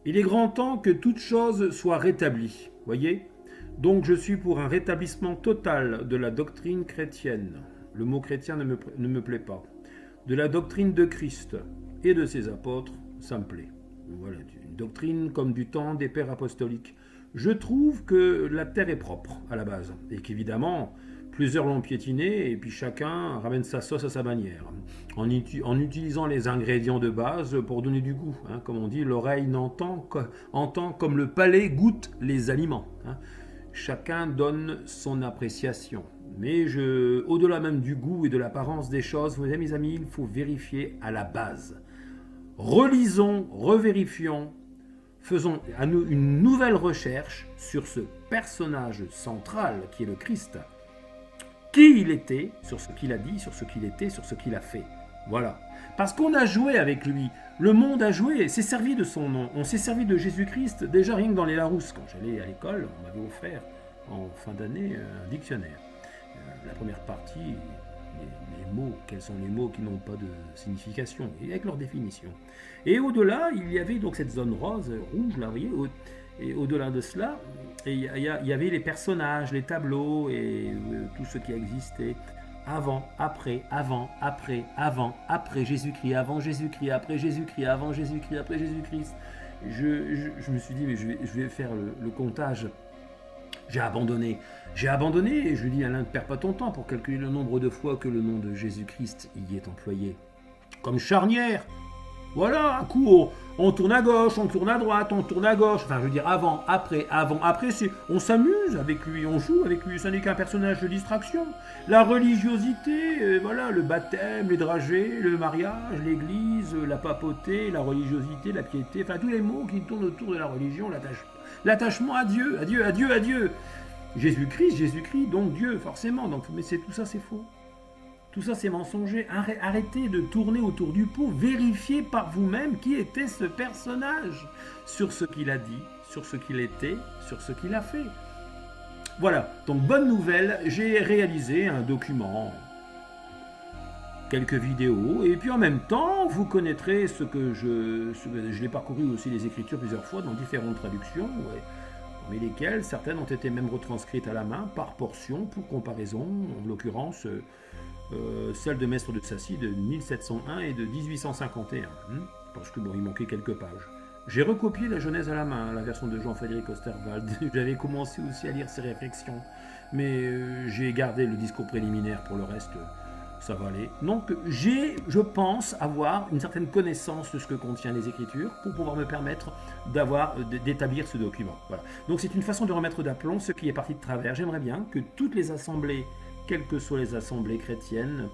Il est grand temps que toute chose soit rétablie, voyez? Donc je suis pour un rétablissement total de la doctrine chrétienne. Le mot chrétien ne me plaît pas. De la doctrine de Christ et de ses apôtres, ça me plaît. Voilà, une doctrine comme du temps des pères apostoliques. Je trouve que la terre est propre à la base et qu'évidemment, plusieurs l'ont piétinée et puis chacun ramène sa sauce à sa manière. En utilisant les ingrédients de base pour donner du goût. Hein, comme on dit, l'oreille entend comme le palais goûte les aliments. Hein. Chacun donne son appréciation. Mais au-delà même du goût et de l'apparence des choses, vous voyez mes amis, il faut vérifier à la base. Relisons, revérifions, faisons une nouvelle recherche sur ce personnage central qui est le Christ. Qui il était, sur ce qu'il a dit, sur ce qu'il était, sur ce qu'il a fait. Voilà. Parce qu'on a joué avec lui. Le monde a joué, s'est servi de son nom. On s'est servi de Jésus-Christ, déjà rien que dans les Larousse. Quand j'allais à l'école, on m'avait offert en fin d'année un dictionnaire. La première partie, les mots, quels sont les mots qui n'ont pas de signification, et avec leur définition. Et au-delà, il y avait donc cette zone rose, rouge, là, vous voyez, et au-delà de cela, il y avait les personnages, les tableaux, et tout ce qui existait. Avant, après, Jésus-Christ, avant Jésus-Christ, après Jésus-Christ, avant Jésus-Christ, après Jésus-Christ. Je me suis dit, mais je vais faire le comptage. J'ai abandonné et je lui dis, Alain, ne perds pas ton temps pour calculer le nombre de fois que le nom de Jésus-Christ y est employé. Comme charnière. Voilà, un coup, on tourne à gauche, on tourne à droite, on tourne à gauche. Enfin, je veux dire, avant, après, on s'amuse avec lui, on joue avec lui. Ce n'est qu'un personnage de distraction. La religiosité, voilà, le baptême, les dragées, le mariage, l'église, la papauté, la religiosité, la piété, enfin, tous les mots qui tournent autour de la religion, l'attachement à Dieu, à Dieu, à Dieu, à Dieu. Jésus-Christ, donc Dieu, forcément. Donc, mais tout ça, c'est faux. Tout ça, c'est mensonger. Arrêtez de tourner autour du pot. Vérifiez par vous-même qui était ce personnage. Sur ce qu'il a dit, sur ce qu'il était, sur ce qu'il a fait. Voilà. Donc, bonne nouvelle, j'ai réalisé un document, quelques vidéos, et puis en même temps, vous connaîtrez je l'ai parcouru aussi les Écritures plusieurs fois dans différentes traductions, parmi lesquelles certaines ont été même retranscrites à la main par portion pour comparaison, en l'occurrence celle de Maistre de Sacy de 1701 et de 1851, parce que bon, il manquait quelques pages. J'ai recopié la Genèse à la main, la version de Jean-Frédéric Osterwald. J'avais commencé aussi à lire ses réflexions, mais j'ai gardé le discours préliminaire pour le reste. Ça va aller. Donc je pense avoir une certaine connaissance de ce que contient les Écritures pour pouvoir me permettre d'établir ce document. Voilà. Donc c'est une façon de remettre d'aplomb ce qui est parti de travers. J'aimerais bien que toutes les assemblées, quelles que soient les assemblées chrétiennes,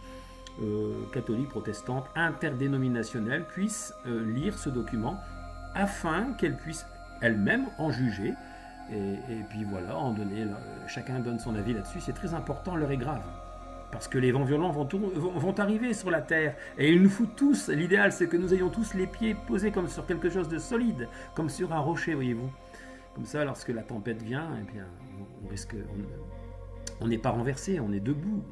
catholiques, protestantes, interdénominationnelles, puissent lire ce document afin qu'elles puissent elles-mêmes en juger. Et puis voilà, chacun donne son avis là-dessus. C'est très important, l'heure est grave. Parce que les vents violents vont arriver sur la terre. Et il nous faut tous, l'idéal c'est que nous ayons tous les pieds posés comme sur quelque chose de solide, comme sur un rocher, voyez-vous. Comme ça, lorsque la tempête vient, eh bien, on n'est pas renversé, on est debout,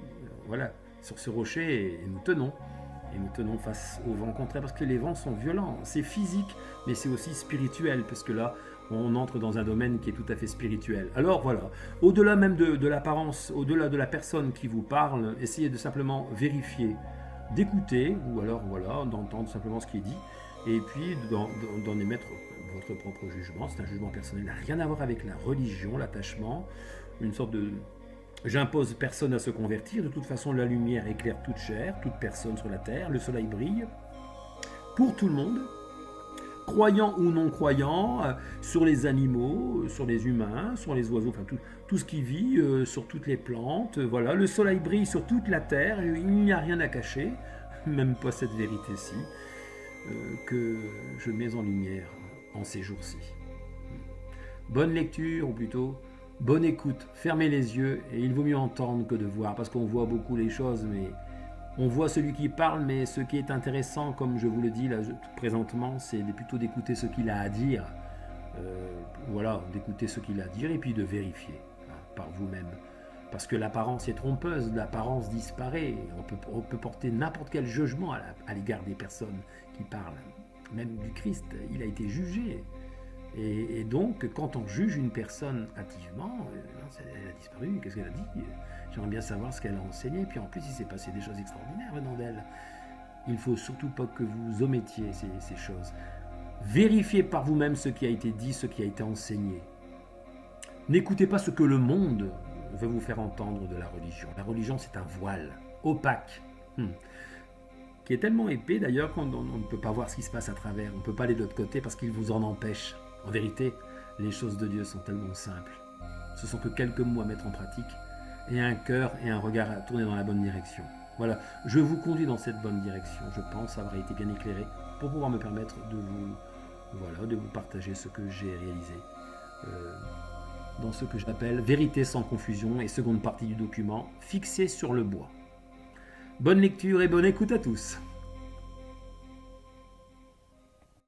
voilà, sur ce rocher, et nous tenons. Et nous tenons face au vent contraire, parce que les vents sont violents. C'est physique, mais c'est aussi spirituel, parce que là, on entre dans un domaine qui est tout à fait spirituel. Alors voilà, au-delà même de l'apparence, au-delà de la personne qui vous parle, essayez de simplement vérifier, d'écouter, ou alors voilà, d'entendre simplement ce qui est dit, et puis d'en émettre votre propre jugement. C'est un jugement personnel, il n'a rien à voir avec la religion, l'attachement, une sorte de... J'impose personne à se convertir, de toute façon la lumière éclaire toute chair, toute personne sur la terre, le soleil brille pour tout le monde, croyants ou non croyants, sur les animaux, sur les humains, sur les oiseaux, enfin tout ce qui vit, sur toutes les plantes, voilà, le soleil brille sur toute la terre, il n'y a rien à cacher, même pas cette vérité-ci, que je mets en lumière en ces jours-ci. Bonne lecture, ou plutôt bonne écoute, fermez les yeux, et il vaut mieux entendre que de voir, parce qu'on voit beaucoup les choses, mais on voit celui qui parle, mais ce qui est intéressant, comme je vous le dis là présentement, c'est plutôt d'écouter ce qu'il a à dire, voilà, d'écouter ce qu'il a à dire, et puis de vérifier par vous-même. Parce que l'apparence est trompeuse, l'apparence disparaît, on peut porter n'importe quel jugement à l'égard des personnes qui parlent. Même du Christ, il a été jugé. Et donc, quand on juge une personne hâtivement, elle a disparu, qu'est-ce qu'elle a dit? J'aimerais bien savoir ce qu'elle a enseigné. Puis en plus, il s'est passé des choses extraordinaires venant d'elle. Il ne faut surtout pas que vous omettiez ces choses. Vérifiez par vous-même ce qui a été dit, ce qui a été enseigné. N'écoutez pas ce que le monde veut vous faire entendre de la religion. La religion, c'est un voile opaque, qui est tellement épais d'ailleurs qu'on ne peut pas voir ce qui se passe à travers. On ne peut pas aller de l'autre côté parce qu'il vous en empêche. En vérité, les choses de Dieu sont tellement simples. Ce sont que quelques mots à mettre en pratique et un cœur et un regard à tourner dans la bonne direction. Voilà, je vous conduis dans cette bonne direction. Je pense avoir été bien éclairé pour pouvoir me permettre de vous partager ce que j'ai réalisé dans ce que j'appelle Vérité sans confusion et seconde partie du document, fixé sur le bois. Bonne lecture et bonne écoute à tous.